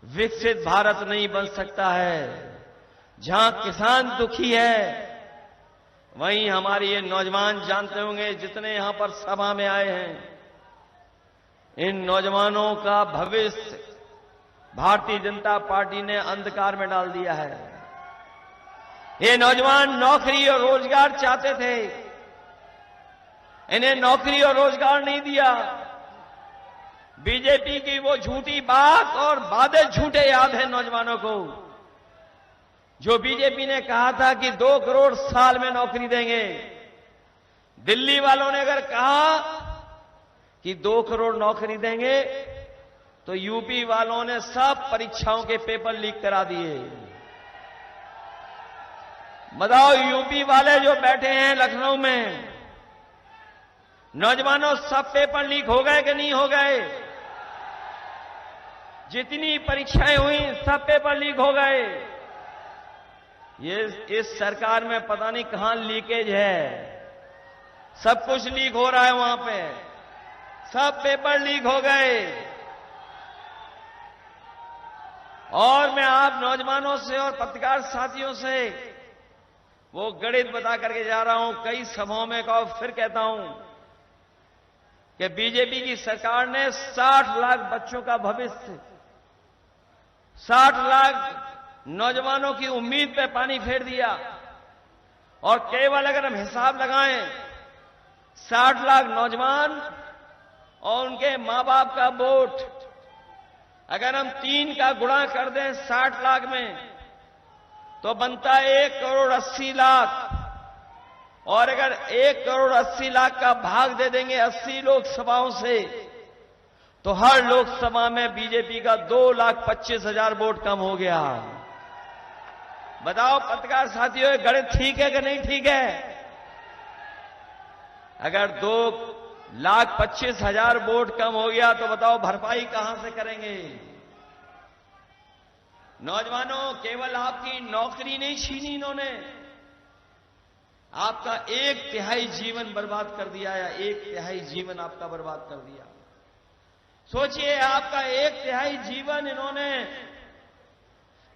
विकसित भारत नहीं बन सकता है। जहां किसान दुखी है, वहीं हमारे ये नौजवान जानते होंगे जितने यहां पर सभा में आए हैं, इन नौजवानों का भविष्य भारतीय जनता पार्टी ने अंधकार में डाल दिया है। ये नौजवान नौकरी और रोजगार चाहते थे, इन्हें नौकरी और रोजगार नहीं दिया। बीजेपी की वो झूठी बात और वादे झूठे याद है नौजवानों को, जो बीजेपी ने कहा था कि 2 करोड़ साल में नौकरी देंगे। दिल्ली वालों ने अगर कहा कि 2 करोड़ नौकरी देंगे, तो यूपी वालों ने सब परीक्षाओं के पेपर लीक करा दिए। बताओ, यूपी वाले जो बैठे हैं लखनऊ में, नौजवानों, सब पेपर लीक हो गए कि नहीं हो गए? जितनी परीक्षाएं हुई सब पेपर लीक हो गए। ये इस सरकार में पता नहीं कहां लीकेज है, सब कुछ लीक हो रहा है वहां पे, सब पेपर लीक हो गए। और मैं आप नौजवानों से और पत्रकार साथियों से वो गणित बता करके जा रहा हूं, कई सभाओं में कहा, फिर कहता हूं कि बीजेपी की सरकार ने 60 लाख बच्चों का भविष्य, 60 लाख नौजवानों की उम्मीद पे पानी फेर दिया। और केवल अगर हम हिसाब लगाएं, 60 लाख नौजवान और उनके मां बाप का वोट, अगर हम 3 का गुणा कर दें 60 लाख में, तो बनता है 1 करोड़ 80 लाख। और अगर 1 करोड़ 80 लाख का भाग दे देंगे 80 लोकसभाओं से, तो हर लोकसभा में बीजेपी का 2,25,000 वोट कम हो गया। बताओ पत्रकार साथियों, गणित ठीक है कि नहीं ठीक है? अगर 2,25,000 वोट कम हो गया, तो बताओ भरपाई कहां से करेंगे? नौजवानों, केवल आपकी नौकरी नहीं छीनी इन्होंने, आपका 1/3 जीवन बर्बाद कर दिया, या 1/3 जीवन आपका बर्बाद कर दिया। सोचिए, आपका 1/3 जीवन इन्होंने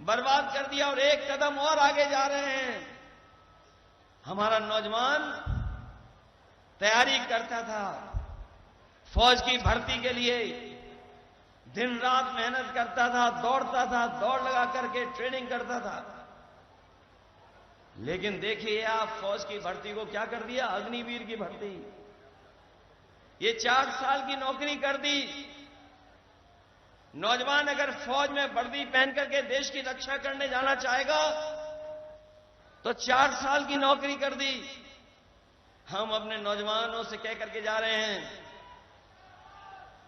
बर्बाद कर दिया और एक कदम और आगे जा रहे हैं। हमारा नौजवान तैयारी करता था फौज की भर्ती के लिए, दिन रात मेहनत करता था, दौड़ता था, दौड़ लगा करके ट्रेनिंग करता था। लेकिन देखिए आप फौज की भर्ती को क्या कर दिया, अग्निवीर की भर्ती। ये 4 साल की नौकरी कर दी। नौजवान अगर फौज में वर्दी पहन करके देश की रक्षा करने जाना चाहेगा, तो 4 साल की नौकरी कर दी। हम अपने नौजवानों से कह करके जा रहे हैं,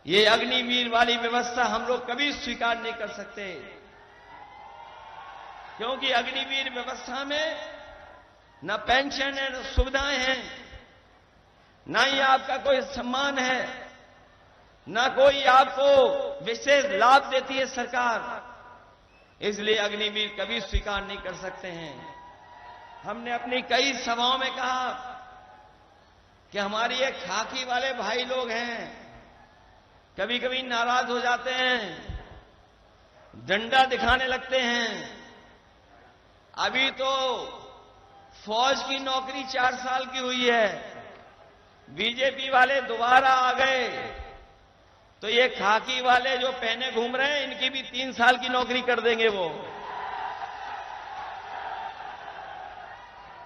ये अग्निवीर वाली व्यवस्था हम लोग कभी स्वीकार नहीं कर सकते, क्योंकि अग्निवीर व्यवस्था में न पेंशन है, न सुविधाएं हैं, न ही आपका कोई सम्मान है, न कोई आपको विशेष लाभ देती है सरकार। इसलिए अग्निवीर कभी स्वीकार नहीं कर सकते हैं। हमने अपनी कई सभाओं में कहा कि हमारे ये खाकी वाले भाई लोग हैं, कभी कभी नाराज हो जाते हैं, डंडा दिखाने लगते हैं। अभी तो फौज की नौकरी 4 साल की हुई है, बीजेपी वाले दोबारा आ गए, तो ये खाकी वाले जो पहने घूम रहे हैं, इनकी भी 3 साल की नौकरी कर देंगे वो।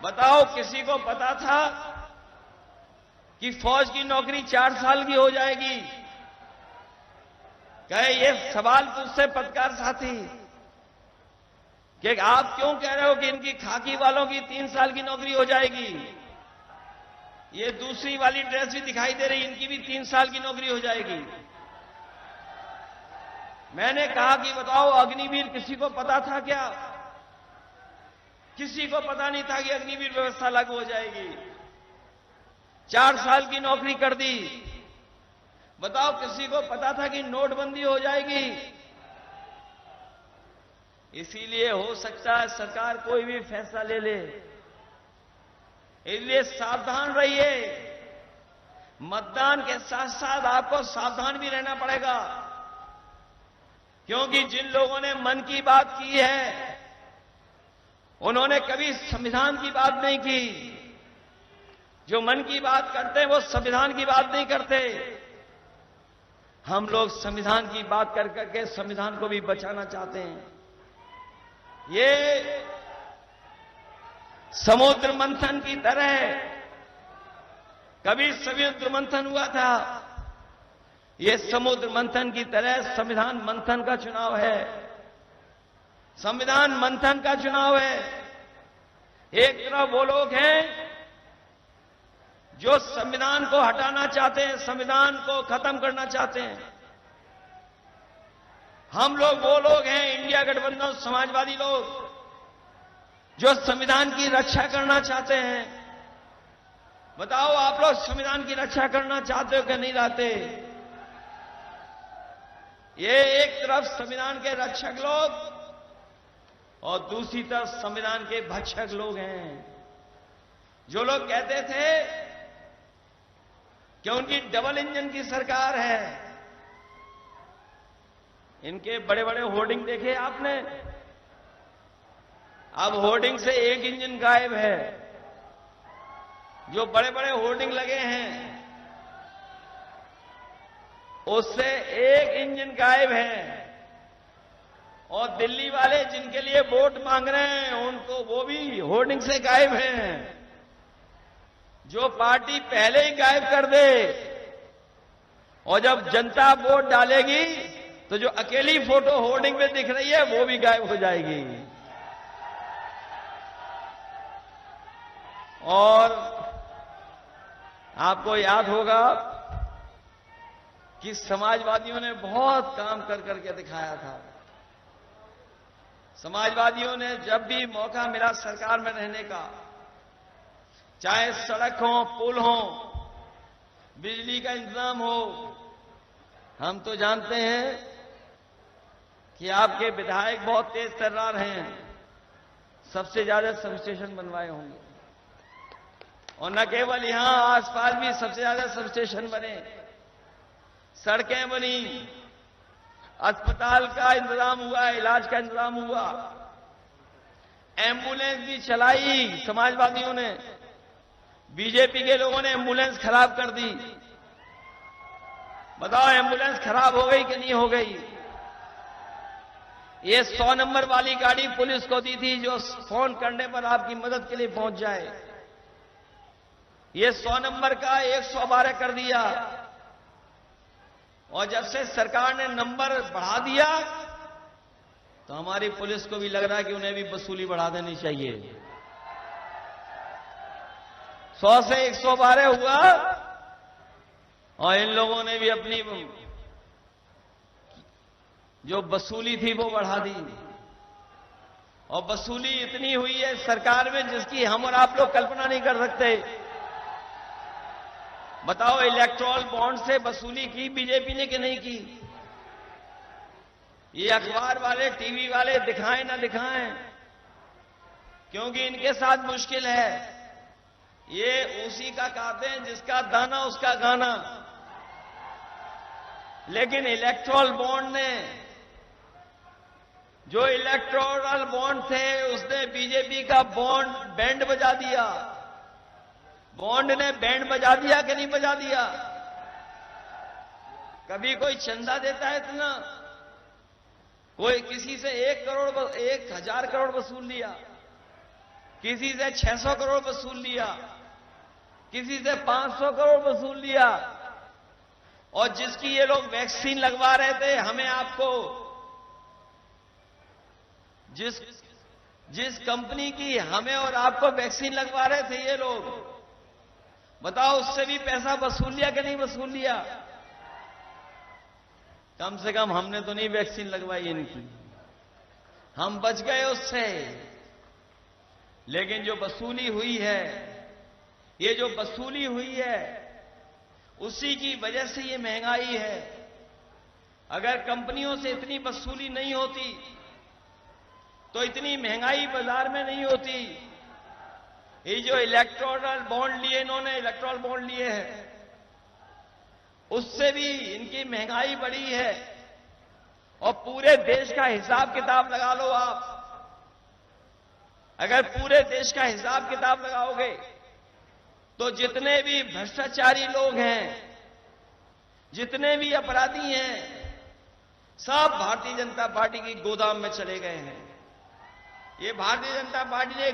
बताओ, किसी को पता था कि फौज की नौकरी 4 साल की हो जाएगी? कहे ये सवाल तुझसे पत्रकार साथी कि आप क्यों कह रहे हो कि इनकी खाकी वालों की 3 साल की नौकरी हो जाएगी? ये दूसरी वाली ड्रेस भी दिखाई दे रही, इनकी भी 3 साल की नौकरी हो जाएगी। मैंने कहा कि बताओ, अग्निवीर किसी को पता था क्या? किसी को पता नहीं था कि अग्निवीर व्यवस्था लागू हो जाएगी। 4 साल की नौकरी कर दी। बताओ, किसी को पता था कि नोटबंदी हो जाएगी? इसीलिए हो सकता है सरकार कोई भी फैसला ले ले, इसलिए सावधान रहिए। मतदान के साथ साथ आपको सावधान भी रहना पड़ेगा। क्योंकि जिन लोगों ने मन की बात की है उन्होंने कभी संविधान की बात नहीं की। जो मन की बात करते हैं वो संविधान की बात नहीं करते। हम लोग संविधान की बात कर करके संविधान को भी बचाना चाहते हैं। ये समुद्र मंथन की तरह कभी समुद्र मंथन हुआ था, ये समुद्र मंथन की तरह संविधान मंथन का चुनाव है। संविधान मंथन का चुनाव है। एक तरफ वो लोग हैं जो संविधान को हटाना चाहते हैं, संविधान को खत्म करना चाहते हैं। हम लोग वो लोग हैं, इंडिया गठबंधन समाजवादी लोग, जो संविधान की रक्षा करना चाहते हैं। बताओ आप लोग संविधान की रक्षा करना चाहते हो कि नहीं चाहते? ये एक तरफ संविधान के रक्षक लोग और दूसरी तरफ संविधान के भक्षक लोग हैं। जो लोग कहते थे कि उनकी डबल इंजन की सरकार है, इनके बड़े बड़े होर्डिंग देखे आपने? अब होर्डिंग से एक इंजन गायब है। जो बड़े बड़े होर्डिंग लगे हैं उससे एक इंजन गायब है। और दिल्ली वाले जिनके लिए वोट मांग रहे हैं उनको वो भी होर्डिंग से गायब हैं। जो पार्टी पहले ही गायब कर दे और जब जनता वोट डालेगी तो जो अकेली फोटो होर्डिंग में दिख रही है वो भी गायब हो जाएगी। और आपको याद होगा कि समाजवादियों ने बहुत काम कर करके दिखाया था। समाजवादियों ने जब भी मौका मिला सरकार में रहने का, चाहे सड़क हो, पुल हो, बिजली का इंतजाम हो, हम तो जानते हैं कि आपके विधायक बहुत तेज तर्रार हैं, सबसे ज्यादा सब स्टेशन बनवाए होंगे। और न केवल यहां, आसपास भी सबसे ज्यादा सब स्टेशन बने, सड़कें बनी, अस्पताल का इंतजाम हुआ, इलाज का इंतजाम हुआ, एम्बुलेंस भी चलाई समाजवादियों ने। बीजेपी के लोगों ने एम्बुलेंस खराब कर दी। बताओ एम्बुलेंस खराब हो गई कि नहीं हो गई? ये 100 नंबर वाली गाड़ी पुलिस को दी थी जो फोन करने पर आपकी मदद के लिए पहुंच जाए। ये 100 नंबर का 112 कर दिया। और जब से सरकार ने नंबर बढ़ा दिया तो हमारी पुलिस को भी लग रहा है कि उन्हें भी वसूली बढ़ा देनी चाहिए। 100 से 112 हुआ और इन लोगों ने भी अपनी जो वसूली थी वो बढ़ा दी। और वसूली इतनी हुई है सरकार में जिसकी हम और आप लोग कल्पना नहीं कर सकते। बताओ इलेक्टोरल बॉन्ड से वसूली की बीजेपी ने कि नहीं की? ये अखबार वाले, टीवी वाले दिखाएं ना दिखाएं, क्योंकि इनके साथ मुश्किल है। ये उसी का कहते हैं जिसका दाना उसका गाना। लेकिन इलेक्टोरल बॉन्ड ने, जो इलेक्टोरल बॉन्ड थे उसने बीजेपी का बॉन्ड बैंड बजा दिया। बॉन्ड ने बैंड बजा दिया कि नहीं बजा दिया? कभी कोई चंदा देता है इतना? कोई किसी से 1,000 करोड़ वसूल लिया, किसी से 600 करोड़ वसूल लिया, किसी से 500 करोड़ वसूल लिया। और जिसकी ये लोग वैक्सीन लगवा रहे थे, हमें आपको, जिस कंपनी की हमें और आपको वैक्सीन लगवा रहे थे ये लोग, बताओ उससे भी पैसा वसूल लिया कि नहीं वसूल लिया? कम से कम हमने तो नहीं वैक्सीन लगवाई इनकी, हम बच गए उससे। लेकिन जो वसूली हुई है, ये जो वसूली हुई है उसी की वजह से ये महंगाई है। अगर कंपनियों से इतनी वसूली नहीं होती तो इतनी महंगाई बाजार में नहीं होती। ये जो इलेक्टोरल बॉन्ड लिए इन्होंने, इलेक्टोरल बॉन्ड लिए हैं, उससे भी इनकी महंगाई बढ़ी है। और पूरे देश का हिसाब किताब लगा लो आप। अगर पूरे देश का हिसाब किताब लगाओगे तो जितने भी भ्रष्टाचारी लोग हैं, जितने भी अपराधी हैं, सब भारतीय जनता पार्टी की गोदाम में चले गए हैं। ये भारतीय जनता पार्टी ने